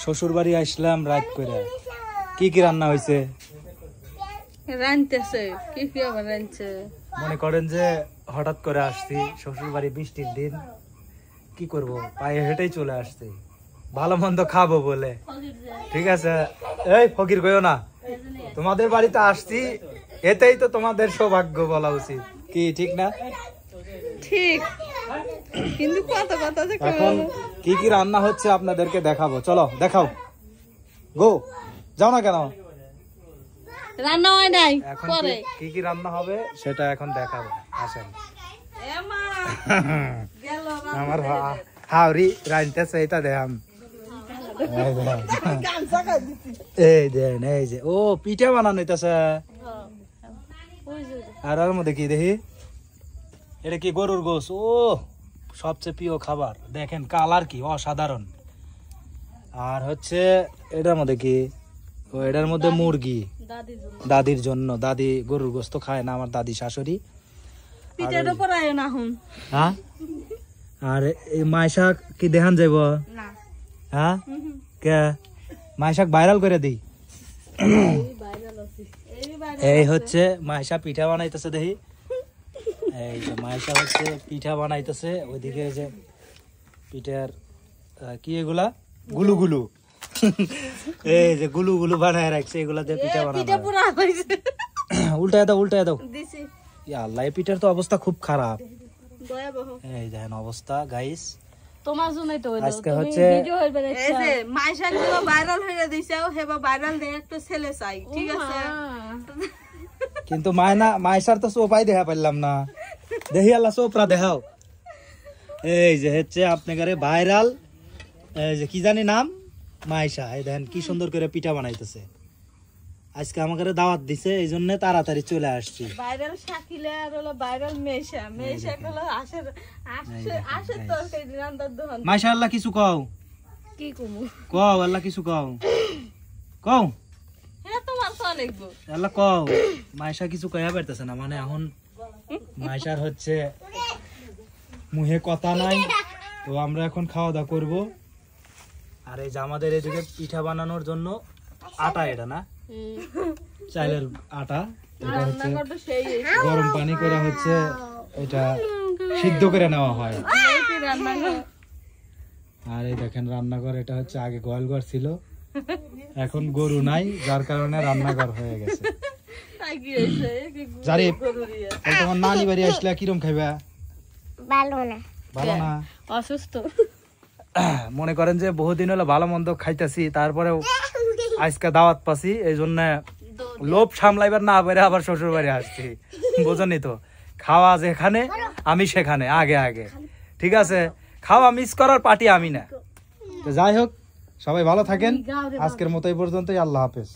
শ্বশুর বাড়ি আসলাম রাত করে। কি কি রান্না হয়েছে? রাঁধতেছে কি কি আবার রাঁধছে। মনে করেন যে হঠাৎ করে আসছি শ্বশুর বাড়ি, বৃষ্টির দিন, কি করব, পায়ে হেঁটেই চলে আসছি ভালো মন্দ খাবো বলে। ঠিক আছে, এই ফকির কইও না, তোমাদের বাড়িতে আসছি এতেই তো তোমাদের সৌভাগ্য বলা উচিত, কি ঠিক না? ঠিক, কিন্তু কত কথা যে এখন কি কি রান্না হচ্ছে আপনাদেরকে দেখাবো, চলো দেখাও। গো, যাও না কেন? রান্না হয় নাই, এখন পরে কি কি রান্না হবে সেটা এখন দেখাবো, আসেন। আমার হাওরি রাইনতেছে, এটা দেখাম। এই দেন, এই যে ও পিঠা বানানো হইতাছে। আর ওর মধ্যে কি দেখি, এটা কি গরুর গোশ? ও সবচেয়ে প্রিয় খাবার, দেখেন কালার কি অসাধারণ। আর হচ্ছে এটার মধ্যে কি, ও এটার মধ্যে মুরগি, দাদির জন্য। দাদি গরুর গোশত খায় না, আমার দাদি শাশুড়ি। পিঠার উপর আয় না হুন। হ্যাঁ, আর এই মাইশাক কি দেখান যাইব? না। হ্যাঁ, কে মাইশাক ভাইরাল করে দিই। এই হচ্ছে মাইশা পিঠা বানাইতেছে, দেখি। এই যে মাইশা হচ্ছে পিঠা বানাইতেছে, ওইদিকে যে পিঠার কি এগুলা গুলু গুলু, এই যে গুলু গুলু বানায় রাখছে, এগুলা দিয়ে পিঠা বানানো। উল্টায় দাও, উল্টায় দাও। আল্লাহ, এই পিঠার তো অবস্থা খুব খারাপ। এই দেখেন অবস্থা গাইস, তোমার জন্যই তো আজকে হচ্ছে এই যে মাইশা গুলো ভাইরাল হয়ে দিছেও, হেবা ভাইরাল দে একটা ছেলে চাই, ঠিক আছে? কিন্তু মাইশার তো সোপাই দেখা পাইলাম না, দেখি আল্লাহ সোপরা দেখাও। এই যে হচ্ছে আপনাদের ভাইরাল, এই যে কি জানি নাম, মাইশা। এই দেখেন কি সুন্দর করে পিঠা বানাইতেছে। আজকে আমাকে দাওয়াত দিছে, এই জন্য তাড়াতাড়ি চলে আসছি। ভাইরাল শাকিলা আর হলো ভাইরাল মেশা, মেশা হলো আসে তরকারি রান্দার দোকান। মাইশা আল্লাহ কিছু কও, কি কমু কও আল্লাহ কিছু কও, কও। হ্যাঁ, তোমার তো অনেক আল্লাহ কও। মাইশা কিছু কইয়া পারতেছে না, মানে এখন মাইশার হচ্ছে মুহে কথা নাই। তো আমরা এখন খাওয়া দাওয়া করবো। আর এই যে আমাদের এদিকে পিঠা বানানোর জন্য আটা, এটা না চাইলের আটা, এটা হচ্ছে গরম পানি করে হচ্ছে এটা সিদ্ধ করে নেওয়া হয়। আর এই দেখেন রান্নাঘর, এটা হচ্ছে আগে গোয়ালঘর ছিল, এখন গরু নাই, যার কারণে রান্নাঘর হয়ে গেছে। জারিফ, তোমার নানি বাড়ি আসলে কিরম খাইবা? ভালো না, ভালো না, অসুস্থ। মনে করেন যে বহুদিন হলো ভালো মন্দ খাইতেছি, তারপরেও আজকে দাওয়াত পাচ্ছি, এই জন্য লোভ সামলাইবার না পারে আবার শ্বশুর বাড়ি আসছি। বোঝনি তো, খাওয়া যেখানে আমি সেখানে আগে আগে। ঠিক আছে, খাওয়া মিস করার পার্টি আমি না। তো যাই হোক, সবাই ভালো থাকেন, আজকের মতো এই পর্যন্তই। আল্লাহ হাফেজ।